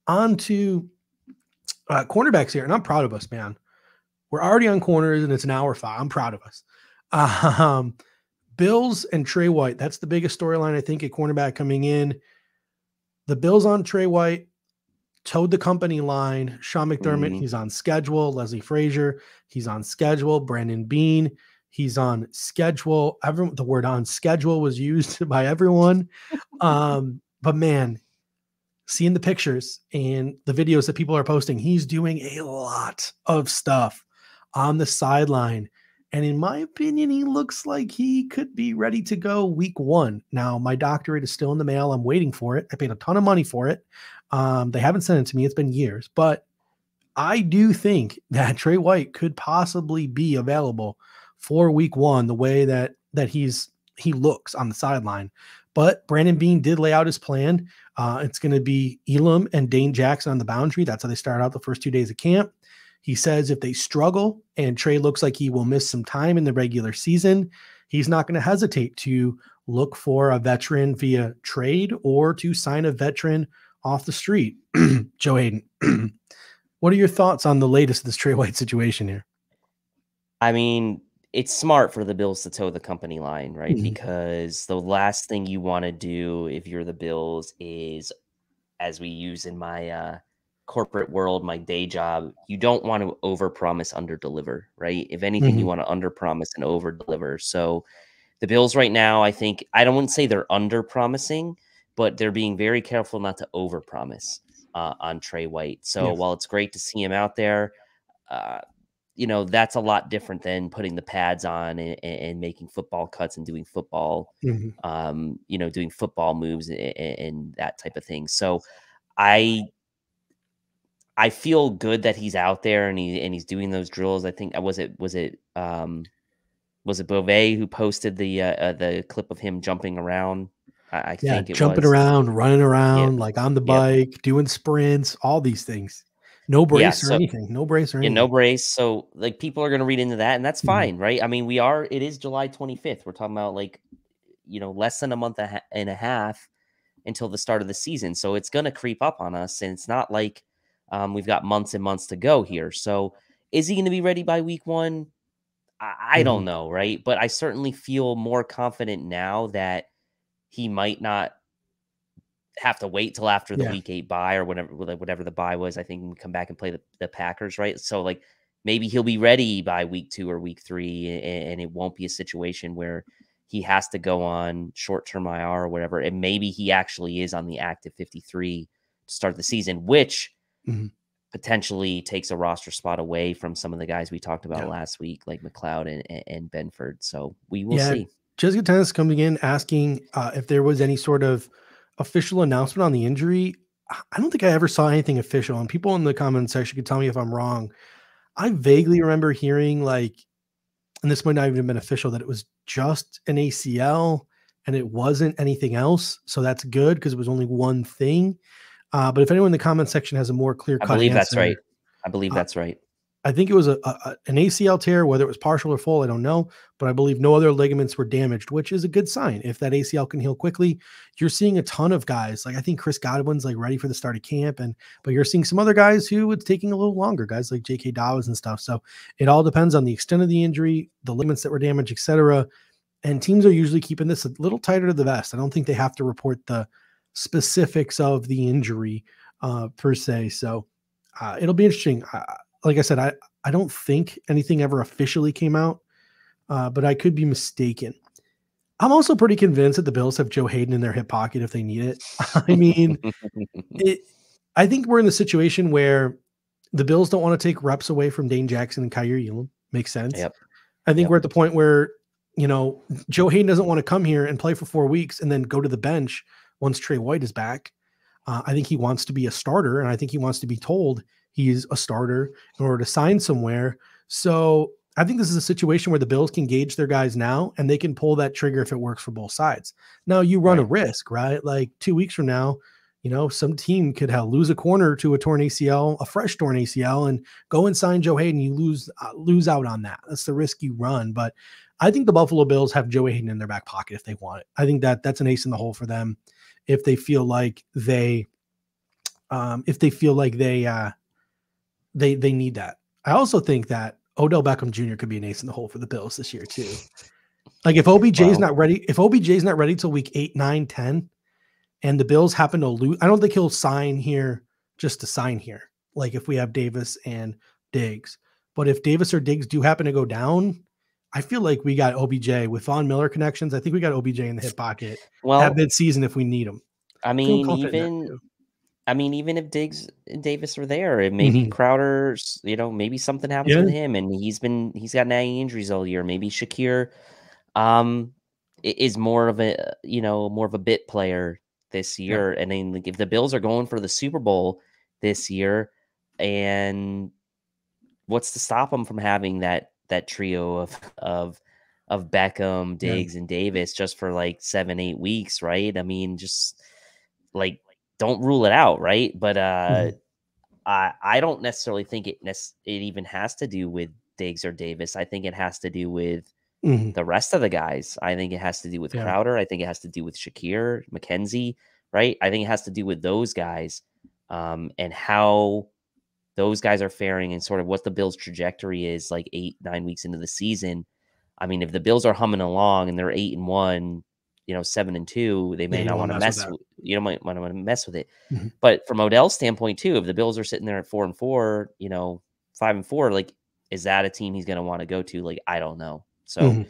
On to cornerbacks here, and I'm proud of us, man. We're already on corners, and it's an hour 5. I'm proud of us. Bills and Tre White. That's the biggest storyline, I think, at cornerback coming in. The Bills on Tre White towed the company line. Sean McDermott, he's on schedule. Leslie Frazier, he's on schedule. Brandon Beane, he's on schedule. The word on schedule was used by everyone. But man, seeing the pictures and the videos that people are posting, he's doing a lot of stuff on the sideline. And in my opinion, he looks like he could be ready to go week 1. Now, my doctorate is still in the mail. I'm waiting for it. I paid a ton of money for it. They haven't sent it to me. It's been years. But I do think that Tre White could possibly be available for week 1, the way that he looks on the sideline. But Brandon Beane did lay out his plan. It's going to be Elam and Dane Jackson on the boundary. That's how they start out the first 2 days of camp. He says if they struggle and Tre looks like he will miss some time in the regular season, he's not going to hesitate to look for a veteran via trade or to sign a veteran off the street. Joe Hayden, what are your thoughts on the latest of this Tre White situation here? I mean, it's smart for the Bills to toe the company line, right? Mm-hmm. Because the last thing you want to do if you're the Bills is, as we use in my corporate world, my day job, you don't want to overpromise, underdeliver, right? If anything, you want to underpromise and overdeliver. So the Bills right now, I think, I don't want to say they're underpromising, but they're being very careful not to overpromise on Tre White. So while it's great to see him out there, that's a lot different than putting the pads on and making football cuts and doing football, doing football moves and that type of thing. So I feel good that he's out there and he's doing those drills. I think was it Beauvais who posted the clip of him jumping around? I think it jumping was. around, running around, like on the bike, doing sprints, all these things. No brace or anything. No brace or anything. No brace. So like people are going to read into that, and that's fine, right? I mean, it is July 25th. We're talking about less than a month and a half until the start of the season. So it's going to creep up on us, and it's not like we've got months and months to go here. So is he going to be ready by week 1? I don't know, right? But I certainly feel more confident now that he might not have to wait till after the week 8 bye or whatever the bye was. I think we come back and play the Packers, right? So like maybe he'll be ready by week 2 or week 3, and it won't be a situation where he has to go on short-term IR or whatever. And maybe he actually is on the active 53 to start the season, which potentially takes a roster spot away from some of the guys we talked about last week, like McCloud and Benford. So we will see. Jessica Tennis coming in asking if there was any sort of official announcement on the injury. I don't think I ever saw anything official, and people in the comment section could tell me if I'm wrong. I vaguely remember hearing and this might not even have been official, that it was just an ACL and it wasn't anything else. So that's good because it was only one thing. But if anyone in the comment section has a more clear-cut answer, that's right. I believe that's right. I think it was an ACL tear, whether it was partial or full, I don't know, but I believe no other ligaments were damaged, which is a good sign. If that ACL can heal quickly, you're seeing a ton of guys. Like I think Chris Godwin's ready for the start of camp, but you're seeing some other guys who it's taking a little longer, guys like J.K. Dobbins and stuff. So it all depends on the extent of the injury, the ligaments that were damaged, etc. And teams are usually keeping this a little tighter to the vest. I don't think they have to report the specifics of the injury per se. So it'll be interesting. Like I said, I don't think anything ever officially came out, but I could be mistaken. I'm also pretty convinced that the Bills have Joe Hayden in their hip pocket if they need it. I mean, I think we're in the situation where the Bills don't want to take reps away from Dane Jackson and Kaiir Elam. Makes sense. Yep. I think we're at the point where, Joe Hayden doesn't want to come here and play for 4 weeks and then go to the bench once Tre White is back. I think he wants to be a starter, and I think he wants to be told he's a starter in order to sign somewhere. So I think this is a situation where the Bills can gauge their guys now, and they can pull that trigger if it works for both sides. Now you run a risk, right? Like 2 weeks from now, some team could lose a corner to a torn ACL, a fresh torn ACL, and go and sign Joe Hayden. You lose out on that. That's the risk you run. But I think the Buffalo Bills have Joe Hayden in their back pocket if they want it. I think that's an ace in the hole for them if they feel like they if they feel like they need that. I also think that Odell Beckham Jr. could be an ace in the hole for the Bills this year too. Like if OBJ is not ready till week 8, 9, 10, and the Bills happen to lose, I don't think he'll sign here just to sign here. Like if we have Davis and Diggs, but if Davis or Diggs do happen to go down, I feel like we got OBJ with Von Miller connections. I think we got OBJ in the hip pocket at mid-season if we need him. I mean, even if Diggs and Davis are there, and maybe Crowder's, maybe something happens with him, and he's got nagging injuries all year. Maybe Shakir is more of a bit player this year. And then like, if the Bills are going for the Super Bowl this year, and what's to stop them from having that trio of Beckham, Diggs, and Davis just for like 7-8 weeks, right? I mean, just like don't rule it out, right? But I don't necessarily think it even has to do with Diggs or Davis. I think it has to do with the rest of the guys. I think it has to do with Crowder. I think it has to do with Shakir, McKenzie, right? I think it has to do with those guys and how those guys are faring and sort of what the Bills' trajectory is like 8-9 weeks into the season. I mean, if the Bills are humming along and they're 8-1, 7-2, they may not want to mess with, might want to mess with it. But from Odell's standpoint too, if the Bills are sitting there at 4-4, 5-4, like, is that a team he's going to want to go to? Like, I don't know. So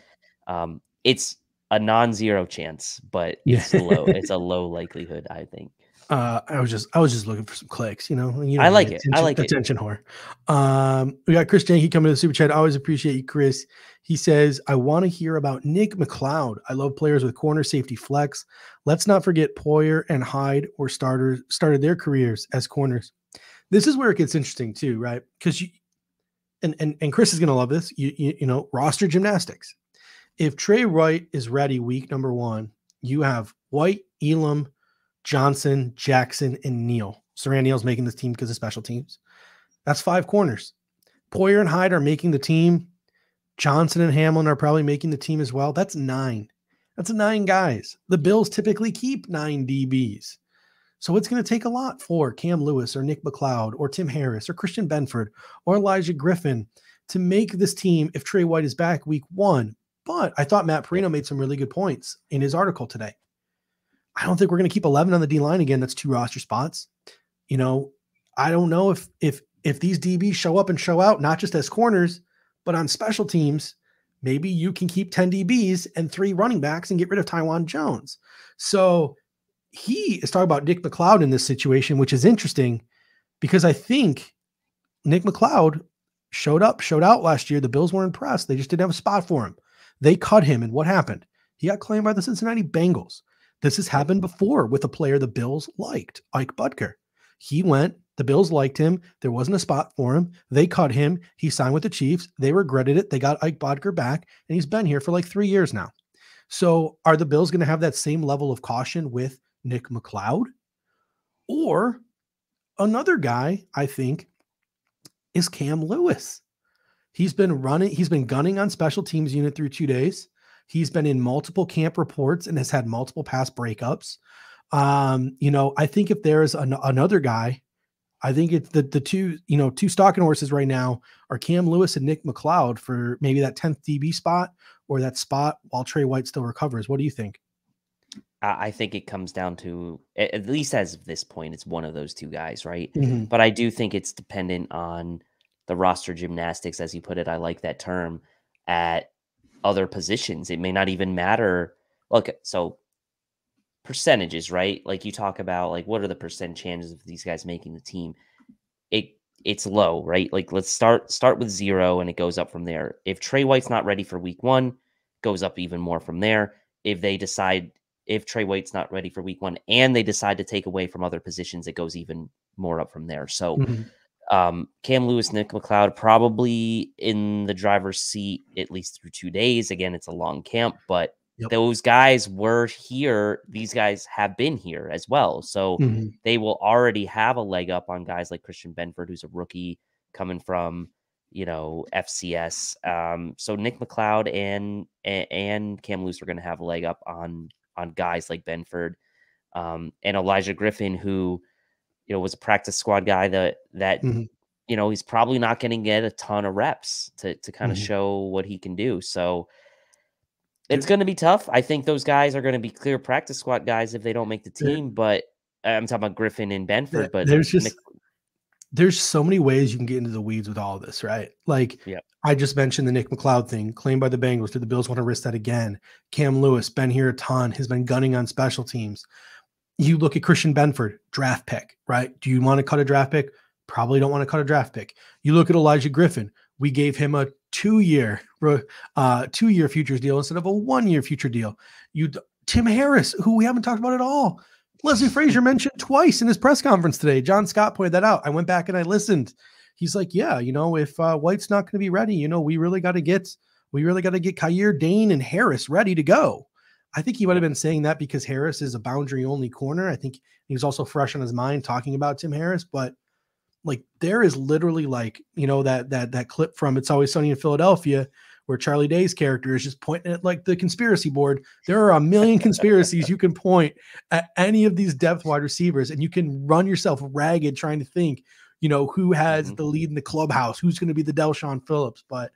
it's a non-zero chance, but it's low. It's a low likelihood, I think. I was just looking for some clicks, I like it. I like attention whore. We got Chris Janke coming to the super chat. I always appreciate you, Chris. He says, I want to hear about Nick McCloud. I love players with corner, safety, flex. Let's not forget Poyer and Hyde started their careers as corners. This is where it gets interesting too, right? Because and Chris is going to love this. Roster gymnastics. If Tre White is ready week number 1, you have White, Elam, Johnson, Jackson, and Neal. Saran Neal's making this team because of special teams. That's 5 corners. Poyer and Hyde are making the team. Johnson and Hamlin are probably making the team as well. That's 9. That's 9 guys. The Bills typically keep 9 DBs. So it's going to take a lot for Cam Lewis or Nick McCloud or Tim Harris or Christian Benford or Elijah Griffin to make this team if Tre White is back week 1. But I thought Matt Perino made some really good points in his article today. I don't think we're going to keep 11 on the D line again. That's 2 roster spots. I don't know if these DBs show up and show out, not just as corners, but on special teams. Maybe you can keep 10 DBs and 3 running backs and get rid of Tywan Jones. So he is talking about Nick McCloud in this situation, which is interesting because I think Nick McCloud showed out last year. The Bills were impressed. They just didn't have a spot for him. They cut him. And what happened? He got claimed by the Cincinnati Bengals. This has happened before with a player the Bills liked, Ike Butker. He went, the Bills liked him. There wasn't a spot for him. They cut him. He signed with the Chiefs. They regretted it. They got Ike Butker back, and he's been here for like 3 years now. So are the Bills going to have that same level of caution with Nick McCloud? Or another guy, I think, is Cam Lewis. He's been gunning on special teams unit through 2 days. He's been in multiple camp reports and has had multiple pass breakups. I think if there's another guy, I think it's the two stalking horses right now are Cam Lewis and Nick McCloud for maybe that 10th DB spot or that spot while Tre White still recovers. What do you think? I think it comes down to, at least as of this point, it's one of those 2 guys, right? But I do think it's dependent on the roster gymnastics, as you put it. I like that term, at other positions. It may not even matter. Look, so percentages, right? Like you talk about, like, what are the percent chances of these guys making the team? It's low, right? Like, let's start with 0 and it goes up from there. If Tre White's not ready for week 1, goes up even more from there. If Tre White's not ready for week 1 and they decide to take away from other positions, it goes even more up from there. So Cam Lewis, Nick McCloud, probably in the driver's seat at least through 2 days. Again, it's a long camp, but those guys were here. These guys have been here as well. So they will already have a leg up on guys like Christian Benford, who's a rookie coming from, FCS. So Nick McCloud and Cam Lewis are going to have a leg up on guys like Benford and Elijah Griffin, who was a practice squad guy that he's probably not going to get a ton of reps to kind of show what he can do. So it's going to be tough. I think those guys are going to be clear practice squad guys if they don't make the team. But I'm talking about Griffin and Benford. But there's so many ways you can get into the weeds with all of this, right? Like I just mentioned the Nick McCloud thing, claimed by the Bengals. Do the Bills want to risk that again? Cam Lewis, been here a ton, has been gunning on special teams. You look at Christian Benford, draft pick, right? Do you want to cut a draft pick? Probably don't want to cut a draft pick. You look at Elijah Griffin. We gave him a 2-year futures deal instead of a 1-year future deal. Tim Harris, who we haven't talked about at all. Leslie Frazier mentioned twice in his press conference today. John Scott pointed that out. I went back and I listened. He's like, yeah, if White's not going to be ready, we really got to get Kaiir, Dane, and Harris ready to go. I think he would have been saying that because Harris is a boundary only corner. I think he was also fresh on his mind talking about Tim Harris, but like there is literally like, that clip from It's Always Sunny in Philadelphia where Charlie Day's character is just pointing at like the conspiracy board. There are a million conspiracies you can point at any of these depth wide receivers, and you can run yourself ragged trying to think, who has the lead in the clubhouse, who's going to be the Delshon Phillips. But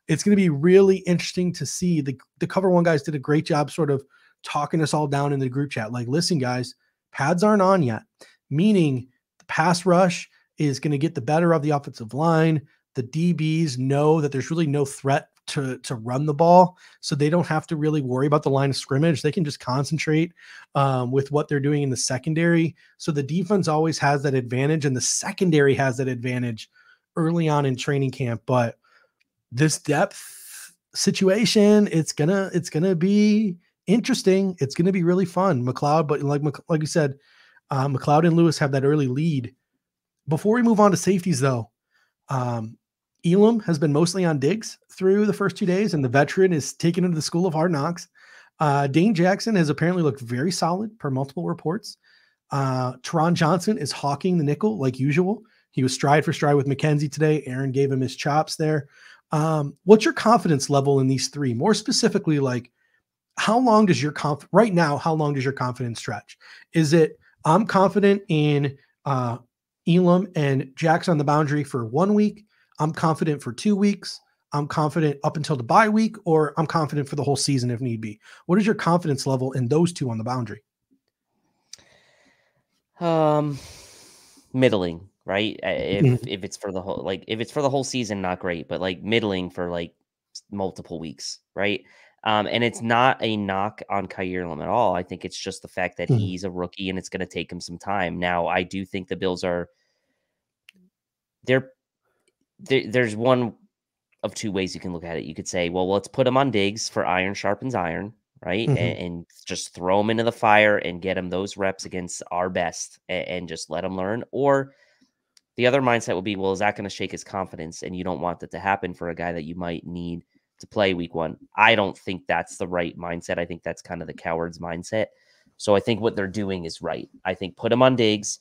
it's going to be really interesting to see. The Cover One guys did a great job sort of talking us all down in the group chat. Like, listen, guys, pads aren't on yet, meaning the pass rush is going to get the better of the offensive line. The DBs know that there's really no threat to run the ball, so they don't have to really worry about the line of scrimmage. They can just concentrate with what they're doing in the secondary. So the defense always has that advantage, and the secondary has that advantage early on in training camp. But this depth situation, it's gonna be interesting. It's gonna be really fun. McCloud, but like you said, McCloud and Lewis have that early lead. Before we move on to safeties, though, Elam has been mostly on Diggs through the first 2 days, and the veteran is taken into the school of hard knocks. Dane Jackson has apparently looked very solid per multiple reports. Teron Johnson is hawking the nickel like usual. He was stride for stride with McKenzie today. Aaron gave him his chops there. What's your confidence level in these three? More specifically, like how long does your confidence stretch? Is it I'm confident in Elam and Jackson on the boundary for 1 week? I'm confident for 2 weeks. I'm confident up until the bye week, or I'm confident for the whole season if need be. What is your confidence level in those two on the boundary? Middling, right? If it's for the whole season, not great, but like middling for like multiple weeks, right? And it's not a knock on Kaiir Elam at all. I think it's just the fact that he's a rookie and it's going to take him some time. Now, I do think the Bills are there's one of two ways you can look at it. You could say, well, let's put him on Diggs for iron sharpens iron, right? And just throw him into the fire and get him those reps against our best and just let him learn. Or the other mindset would be, well, is that going to shake his confidence? And you don't want that to happen for a guy that you might need to play week 1. I don't think that's the right mindset. I think that's kind of the coward's mindset. So I think what they're doing is right. I think put him on Diggs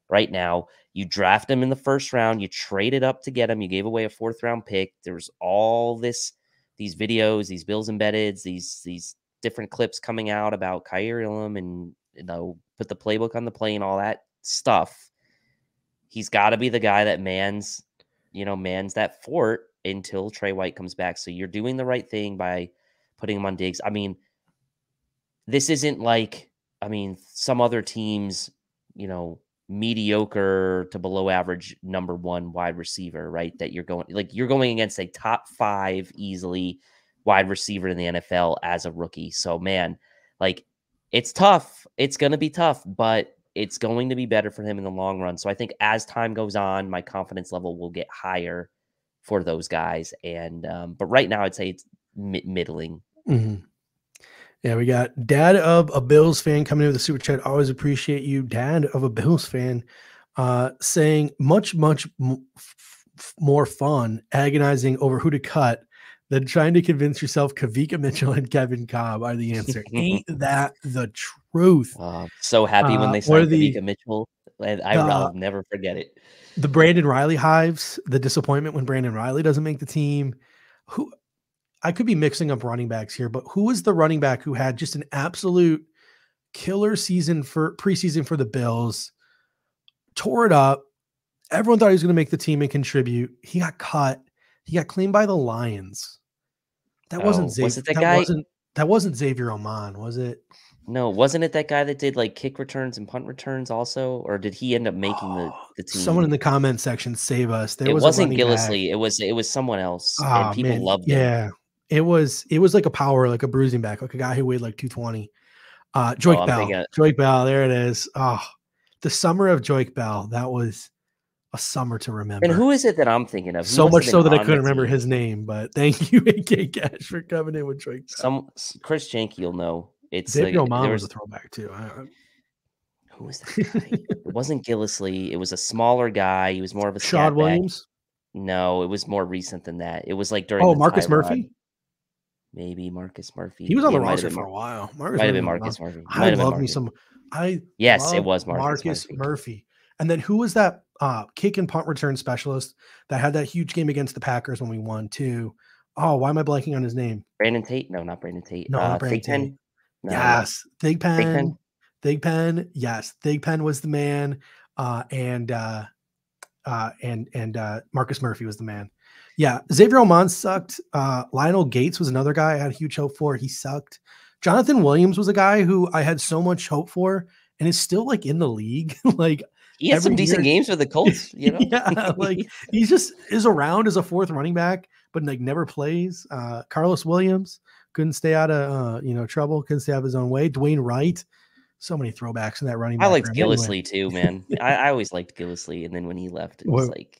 right now. You draft him in the first round. You traded up to get him. You gave away a 4th round pick. There's all these videos, these Bills embeddeds, these different clips coming out about Kaiir Elam and, put the playbook on the play and all that stuff. He's got to be the guy that mans that fort until Tre White comes back. So you're doing the right thing by putting him on Diggs. I mean, this isn't like, some other teams, mediocre to below average number 1 wide receiver, right? That you're going against a top 5 easily wide receiver in the NFL as a rookie. So man, like it's tough. It's going to be tough, but it's going to be better for him in the long run. So I think as time goes on, my confidence level will get higher for those guys. And, but right now I'd say it's middling. Yeah, we got Dad of a Bills fan coming in with a super chat. Always appreciate you, Dad of a Bills fan, saying much more fun agonizing over who to cut than trying to convince yourself Kavika Mitchell and Kevin Cobb are the answer. Ain't that the truth? So happy when they signed Kavika Mitchell. I'll never forget it. The Brandon Riley hives, the disappointment when Brandon Riley doesn't make the team. I could be mixing up running backs here, but who is the running back who had just an absolute killer season for preseason for the Bills? tore it up. Everyone thought he was going to make the team and contribute. He got cut. He got cleaned by the Lions. That wasn't Was Xavier. it that guy? That wasn't Xavier Oman, was it? No, wasn't it that guy that did like kick returns and punt returns also, or did he end up making the team? Someone in the comment section save us. There it was wasn't a running back. Gillislee. It was someone else, and Oh, people man. loved Yeah. him. It was like a power, like a bruising back, like a guy who weighed like 220. Joik Bell. Joik Bell. There it is. Oh, the summer of Joik Bell. That was a summer to remember. And who is it that I'm thinking of? So much so that I couldn't remember his name, but thank you, AK Cash, for coming in with Joik Bell. Chris Janke, you'll know. It's Xavier Oman was a throwback too. Who was that guy? It wasn't Gillislee. It was a smaller guy. He was more of a Shad Williams. No, it was more recent than that. It was like during Marcus Murphy. Maybe Marcus Murphy. He was on the roster for a while. Might have been Marcus Murphy. I love me some. Yes, it was Marcus Murphy. And then who was that kick and punt return specialist that had that huge game against the Packers when we won too? Oh, why am I blanking on his name? Brandon Tate? No, not Brandon Tate. No, not Brandon Tate. No, yes, Thigpen. Yes, Thigpen was the man, and Marcus Murphy was the man. Yeah, Xavier Oman sucked. Lionel Gates was another guy I had huge hope for. He sucked. Jonathan Williams was a guy who I had so much hope for, and is still like in the league. Like he had some decent games for the Colts. You know, yeah, like he just is around as a fourth running back, but like never plays. Carlos Williams couldn't stay out of trouble. Couldn't stay out of his own way. Dwayne Wright. So many throwbacks in that running back. I liked Gillislee too, man. I always liked Gillislee, and then when he left, it was like